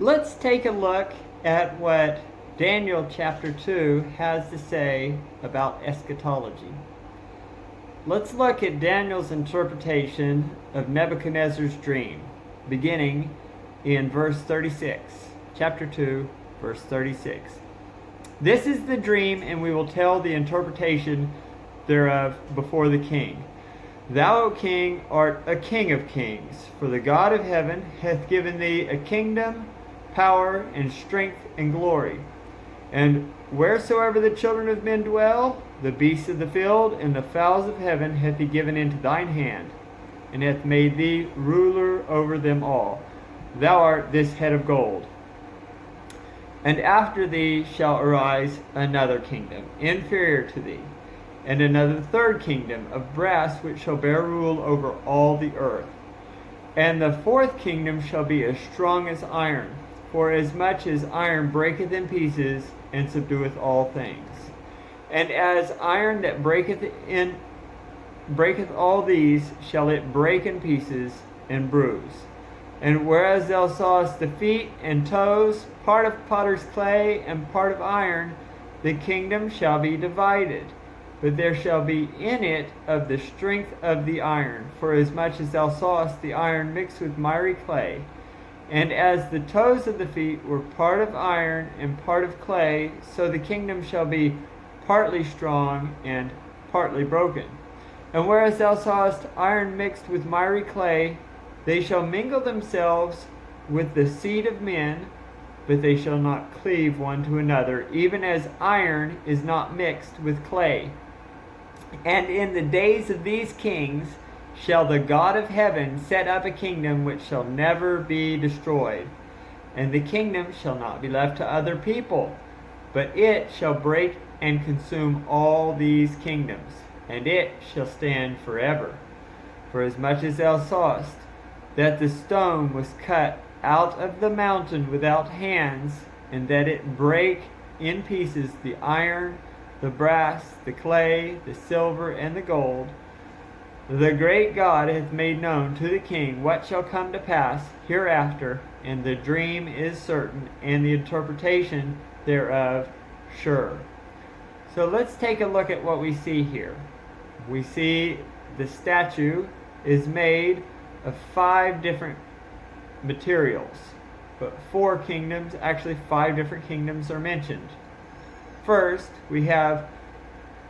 let's take a look at what Daniel chapter 2 has to say about eschatology. Let's look at Daniel's interpretation of Nebuchadnezzar's dream, beginning in verse 36. Chapter 2, verse 36. This is the dream, and we will tell the interpretation thereof before the king. Thou, O king, art a king of kings, for the God of heaven hath given thee a kingdom, power, and strength, and glory. And wheresoever the children of men dwell, the beasts of the field and the fowls of heaven hath he given into thine hand, and hath made thee ruler over them all. Thou art this head of gold. And after thee shall arise another kingdom, inferior to thee, and another third kingdom of brass, which shall bear rule over all the earth. And the fourth kingdom shall be as strong as iron, for as much as iron breaketh in pieces, and subdueth all things. And as iron that breaketh all these, shall it break in pieces and bruise. And whereas thou sawest the feet and toes, part of potter's clay and part of iron, the kingdom shall be divided. But there shall be in it of the strength of the iron, for as much as thou sawest the iron mixed with miry clay. And as the toes of the feet were part of iron and part of clay, so the kingdom shall be partly strong and partly broken. And whereas thou sawest iron mixed with miry clay, they shall mingle themselves with the seed of men, but they shall not cleave one to another, even as iron is not mixed with clay. And in the days of these kings shall the God of heaven set up a kingdom which shall never be destroyed. And the kingdom shall not be left to other people, but it shall break and consume all these kingdoms, and it shall stand forever. For as much as thou sawest that the stone was cut out of the mountain without hands, and that it brake in pieces the iron, the brass, the clay, the silver, and the gold, the great God hath made known to the king what shall come to pass hereafter, and the dream is certain, and the interpretation thereof sure. So let's take a look at what we see here. We see the statue is made of 5 different materials, but 4 kingdoms, actually 5 different kingdoms are mentioned. First, we have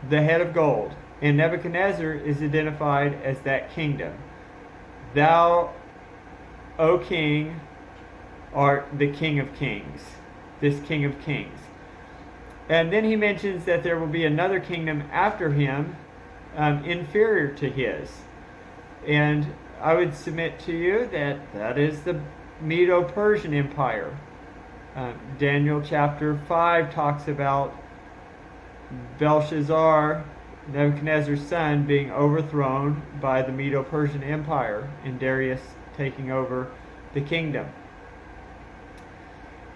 the head of gold, and Nebuchadnezzar is identified as that kingdom. Thou, O king, art the king of kings, this king of kings. And then he mentions that there will be another kingdom after him, inferior to his. And I would submit to you that that is the Medo-Persian Empire. Daniel chapter 5 talks about Belshazzar, Nebuchadnezzar's son, being overthrown by the Medo-Persian Empire, and Darius taking over the kingdom.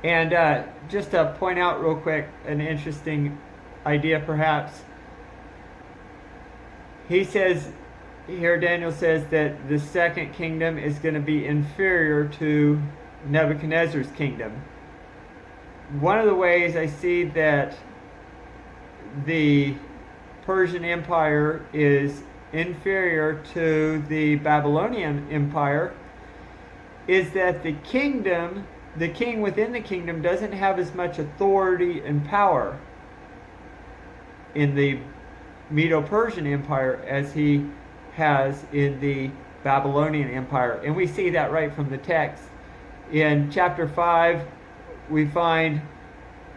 And just to point out real quick, an interesting idea perhaps. He says, here Daniel says that the second kingdom is going to be inferior to Nebuchadnezzar's kingdom. One of the ways I see that the Persian Empire is inferior to the Babylonian Empire is that the king within the kingdom doesn't have as much authority and power in the Medo-Persian Empire as he has in the Babylonian Empire. And we see that right from the text. In chapter 5, we find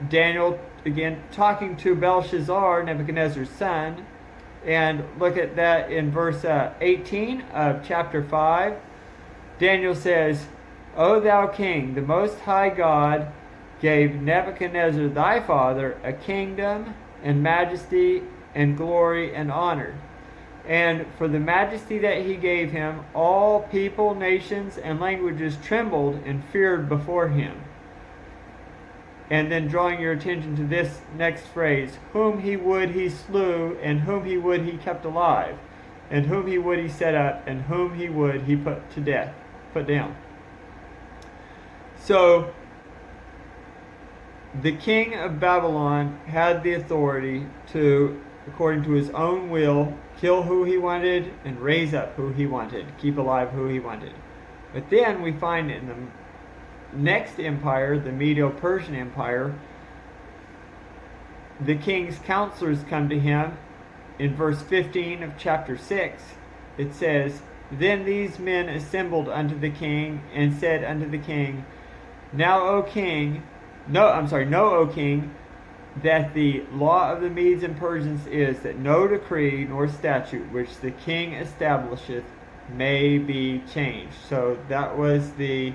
Daniel again talking to Belshazzar, Nebuchadnezzar's son. And look at that in verse 18 of chapter 5. Daniel says, O thou king, the most high God gave Nebuchadnezzar thy father a kingdom and majesty and glory and honor. And for the majesty that he gave him, all people, nations, and languages trembled and feared before him. And then drawing your attention to this next phrase, whom he would he slew, and whom he would he kept alive, and whom he would he set up, and whom he would he put to death, put down. So The king of Babylon had the authority to, according to his own will, kill who he wanted and raise up who he wanted, keep alive who he wanted. But then we find in the next empire, the Medo-Persian Empire, the king's counselors come to him. In verse 15 of chapter 6, it says, "Then these men assembled unto the king and said unto the king, Know, O king, that the law of the Medes and Persians is that no decree nor statute which the king establisheth may be changed." So that was the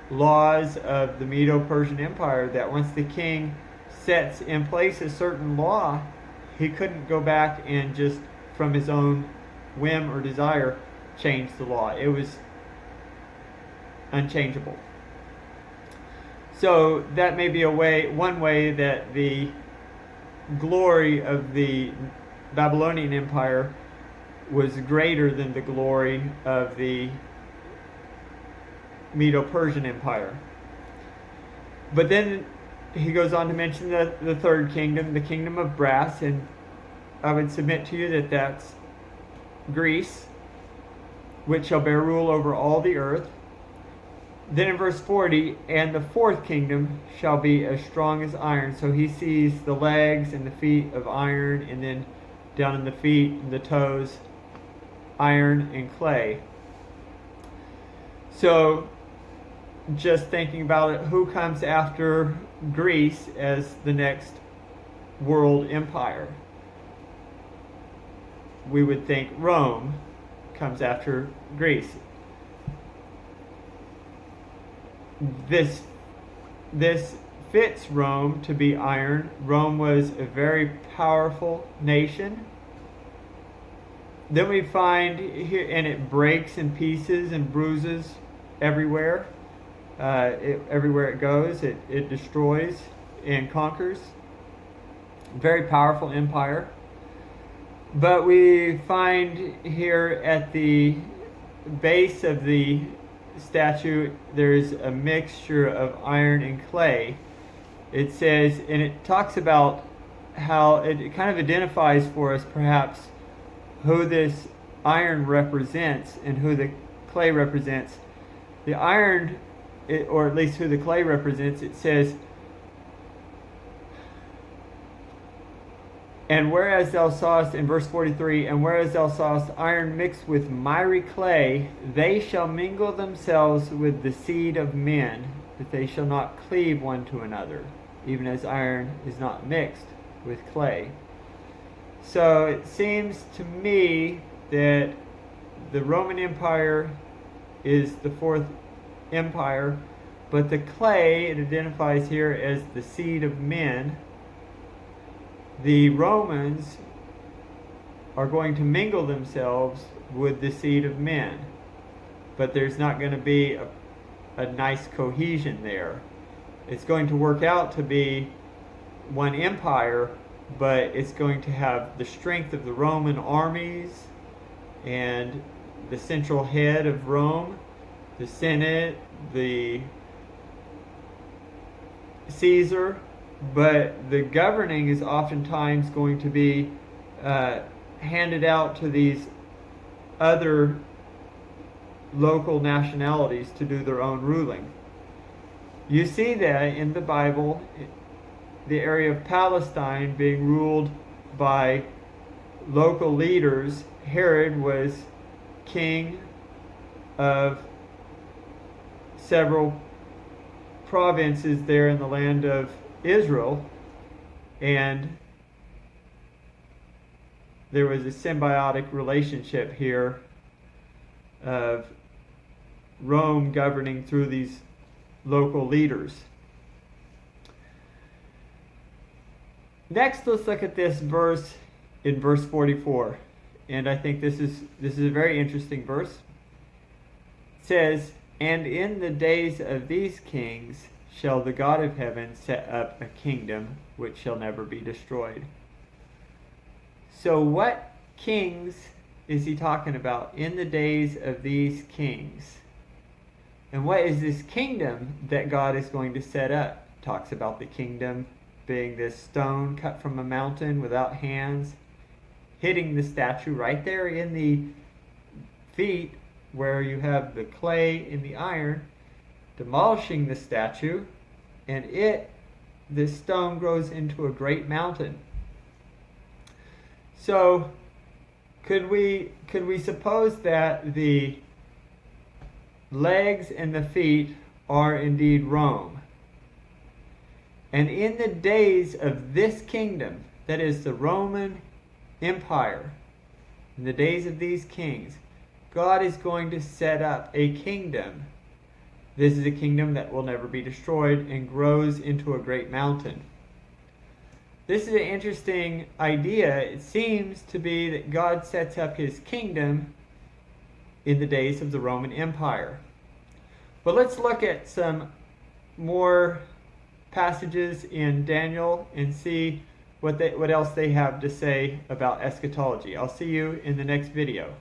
laws of the Medo-Persian Empire, that once the king sets in place a certain law, he couldn't go back and just from his own whim or desire change the law. It was unchangeable. So that may be one way that the glory of the Babylonian Empire was greater than the glory of the Medo-Persian Empire. But then he goes on to mention the third kingdom, the kingdom of brass, and I would submit to you that that's Greece, which shall bear rule over all the earth. Then in verse 40, "And the fourth kingdom shall be as strong as iron." So he sees the legs and the feet of iron, and then down in the feet and the toes, iron and clay. So just thinking about it, who comes after Greece as the next world empire? We would think Rome comes after Greece. This fits Rome to be iron. Rome was a very powerful nation. Then we find here, and it breaks in pieces and bruises everywhere. Everywhere it goes, it destroys and conquers. Very powerful empire. But we find here at the base of the statue, there's a mixture of iron and clay. It says, and it talks about how it kind of identifies for us perhaps who this iron represents and who the clay represents. The iron, or at least who the clay represents, it says, "And whereas thou sawest," in verse 43, "and whereas thou sawest iron mixed with miry clay, they shall mingle themselves with the seed of men, that they shall not cleave one to another, even as iron is not mixed with clay." So it seems to me that the Roman Empire is the fourth empire, but the clay, it identifies here as the seed of men. The Romans are going to mingle themselves with the seed of men, but there's not going to be a nice cohesion there. It's going to work out to be one empire, but it's going to have the strength of the Roman armies and the central head of Rome, the Senate, the Caesar, but the governing is oftentimes going to be handed out to these other local nationalities to do their own ruling. You see that in the Bible, the area of Palestine being ruled by local leaders. Herod was king of several provinces there in the land of Israel, and there was a symbiotic relationship here of Rome governing through these local leaders. Next, let's look at this verse in verse 44, and I think this is a very interesting verse. It says, "And in the days of these kings shall the God of heaven set up a kingdom which shall never be destroyed." So what kings is he talking about? In the days of these kings. And what is this kingdom that God is going to set up? talks about the kingdom being this stone cut from a mountain without hands, hitting the statue right there in the feet where you have the clay and the iron, demolishing the statue, and this stone grows into a great mountain. So could we suppose that the legs and the feet are indeed Rome? And in the days of this kingdom, that is the Roman Empire, in the days of these kings, God is going to set up a kingdom. This is a kingdom that will never be destroyed and grows into a great mountain. This is an interesting idea. It seems to be that God sets up his kingdom in the days of the Roman Empire. But let's look at some more passages in Daniel and see what else they have to say about eschatology. I'll see you in the next video.